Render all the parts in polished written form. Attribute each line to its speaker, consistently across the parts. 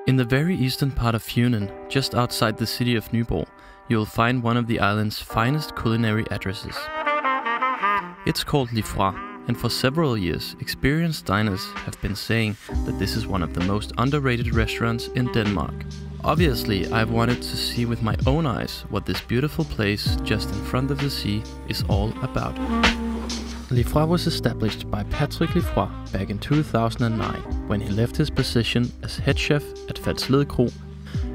Speaker 1: In the very eastern part of Funen, just outside the city of Nyborg, you will find one of the island's finest culinary addresses. It's called Lieffroy, and for several years, experienced diners have been saying that this is one of the most underrated restaurants in Denmark. Obviously, I've wanted to see with my own eyes what this beautiful place just in front of the sea is all about. Lieffroy was established by Patrick Lieffroy back in 2009 when he left his position as head chef at Falsled.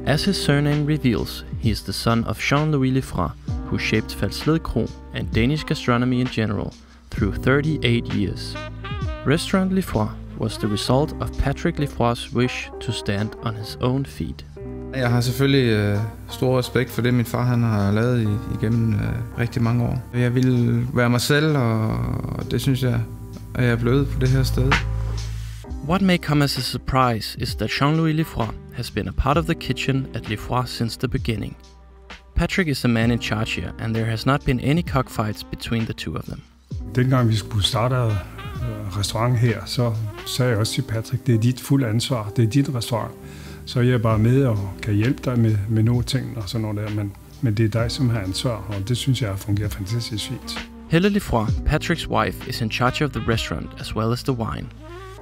Speaker 1: As his surname reveals, he is the son of Jean-Louis Lieffroy, who shaped Falsled and Danish gastronomy in general through 38 years. Restaurant Lieffroy was the result of Patrick Lieffroy's wish to stand on his own feet.
Speaker 2: Jeg har selvfølgelig stor respekt for det, min far han har lavet igennem rigtig mange år. Jeg ville være mig selv, og det synes jeg, at jeg er blevet på det her sted.
Speaker 1: What may come as a surprise is that Jean-Louis Lieffroy has been a part of the kitchen at Lieffroy since the beginning. Patrick is the man in charge here, and there has not been any cockfights between the two of them.
Speaker 3: Dengang vi skulle starte restaurant her, så sagde jeg også til Patrick, det er dit fulde ansvar, det er dit restaurant. Så jeg er bare med og kan hjælpe dig med nogle ting og sådan noget der, men det er dig, som har ansvar, og det synes jeg fungerer fantastisk fint.
Speaker 1: Helle Lieffroy, Patrick's wife, is in charge of the restaurant as well as the wine.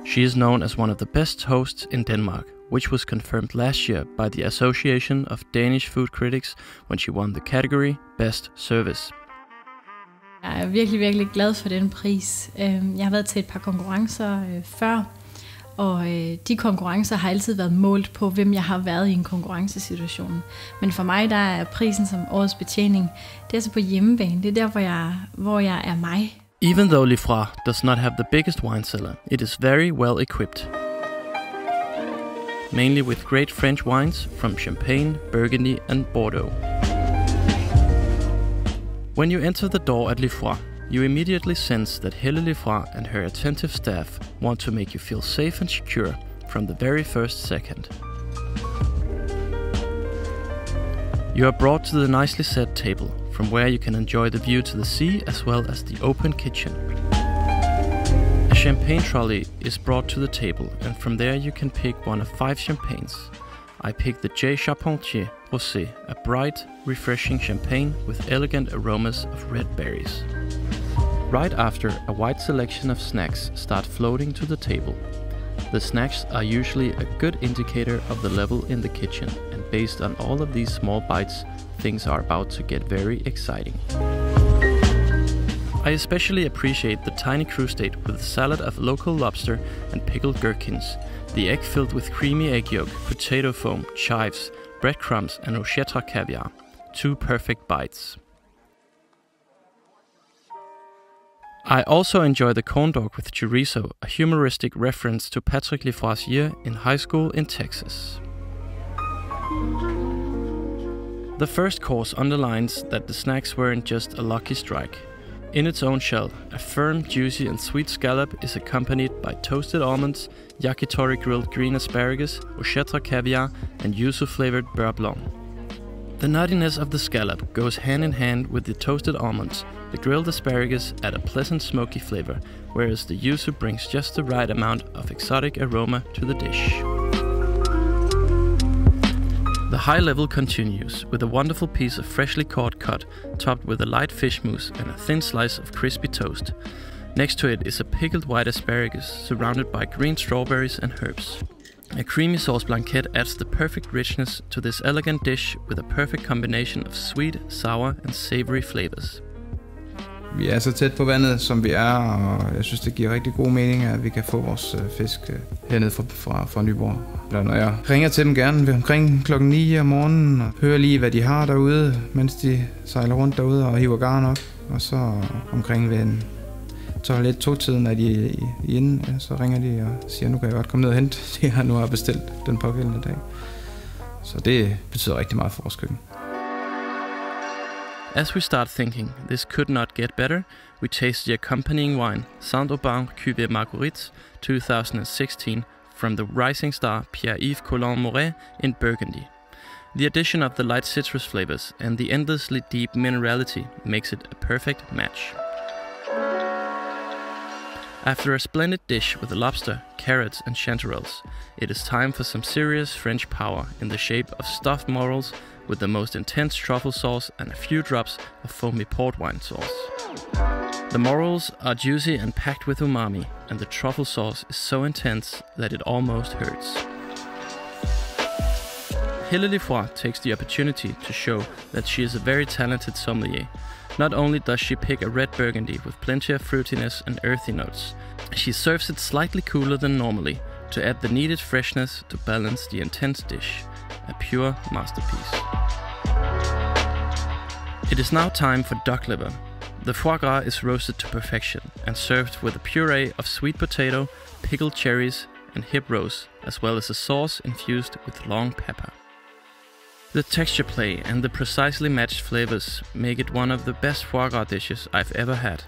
Speaker 1: She is known as one of the best hosts in Denmark, which was confirmed last year by the Association of Danish Food Critics when she won the category Best Service.
Speaker 4: Jeg er virkelig, virkelig glad for den pris. Jeg har været til et par konkurrencer før, og de konkurrencer har altid været målt på, hvem jeg har været i en konkurrencesituation. Men for mig, der er prisen som årets betjening, det er altså på hjemmebane. Det er der, hvor jeg er mig.
Speaker 1: Even though Lieffroy does not have the biggest wine cellar, it is very well equipped. Mainly with great French wines from Champagne, Burgundy and Bordeaux. When you enter the door at Lieffroy, you immediately sense that Helle Lieffroy and her attentive staff want to make you feel safe and secure from the very first second. You are brought to the nicely set table, from where you can enjoy the view to the sea as well as the open kitchen. A champagne trolley is brought to the table, and from there you can pick one of 5 champagnes. I picked the J. Charpentier Rosé, a bright, refreshing champagne with elegant aromas of red berries. Right after, a wide selection of snacks start floating to the table. The snacks are usually a good indicator of the level in the kitchen, and based on all of these small bites, things are about to get very exciting. I especially appreciate the tiny crustade with a salad of local lobster and pickled gherkins, the egg filled with creamy egg yolk, potato foam, chives, breadcrumbs and Rochetta caviar. 2 perfect bites. I also enjoy the corn dog with chorizo, a humoristic reference to Patrick Lieffroy's year in high school in Texas. The first course underlines that the snacks weren't just a lucky strike. In its own shell, a firm, juicy and sweet scallop is accompanied by toasted almonds, yakitori grilled green asparagus, Rochetta caviar and yuzu-flavored beurre blanc. The nuttiness of the scallop goes hand in hand with the toasted almonds. The grilled asparagus add a pleasant smoky flavor, whereas the yuzu brings just the right amount of exotic aroma to the dish. The high level continues with a wonderful piece of freshly caught cod, topped with a light fish mousse and a thin slice of crispy toast. Next to it is a pickled white asparagus surrounded by green strawberries and herbs. A creamy sauce blanquette adds the perfect richness to this elegant dish with a perfect combination of sweet, sour and savory flavors.
Speaker 2: Vi er så tæt på vandet, som vi er, og jeg synes, det giver rigtig god mening, at vi kan få vores fisk hernede fra Nyborg. Når jeg ringer til dem gerne ved omkring klokken 9 om morgenen, og hører lige, hvad de har derude, mens de sejler rundt derude og hiver garn op. Og så omkring ved en 12-2-tiden er de inde, så ringer de og siger, nu kan jeg godt komme ned og hente det, jeg nu har bestilt den pågældende dag. Så det betyder rigtig meget for vores køkken.
Speaker 1: As we start thinking this could not get better, we taste the accompanying wine, Saint-Aubin Cuvée Marguerite 2016, from the rising star Pierre-Yves Collin-Moret in Burgundy. The addition of the light citrus flavors and the endlessly deep minerality makes it a perfect match. After a splendid dish with lobster, carrots and chanterelles, it is time for some serious French power in the shape of stuffed morels with the most intense truffle sauce and a few drops of foamy port wine sauce. The morels are juicy and packed with umami, and the truffle sauce is so intense that it almost hurts. Helle Lieffroy takes the opportunity to show that she is a very talented sommelier. Not only does she pick a red burgundy with plenty of fruitiness and earthy notes, she serves it slightly cooler than normally to add the needed freshness to balance the intense dish. A pure masterpiece. It is now time for duck liver. The foie gras is roasted to perfection and served with a puree of sweet potato, pickled cherries and hip roast, as well as a sauce infused with long pepper. The texture play and the precisely matched flavors make it one of the best foie gras dishes I've ever had.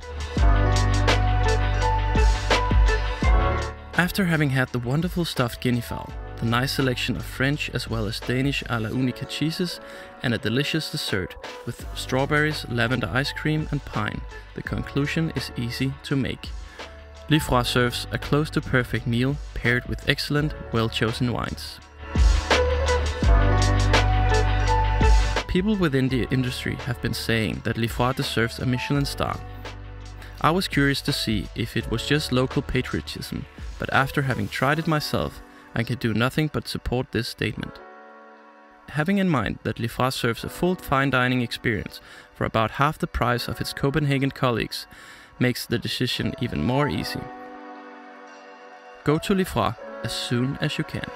Speaker 1: After having had the wonderful stuffed guinea fowl, the nice selection of French as well as Danish à la unica cheeses, and a delicious dessert with strawberries, lavender ice cream and pine, the conclusion is easy to make. Lieffroy serves a close to perfect meal paired with excellent, well-chosen wines. People within the industry have been saying that Lieffroy deserves a Michelin star. I was curious to see if it was just local patriotism, but after having tried it myself, I can do nothing but support this statement. Having in mind that Lieffroy serves a full fine dining experience for about half the price of its Copenhagen colleagues makes the decision even more easy. Go to Lieffroy as soon as you can.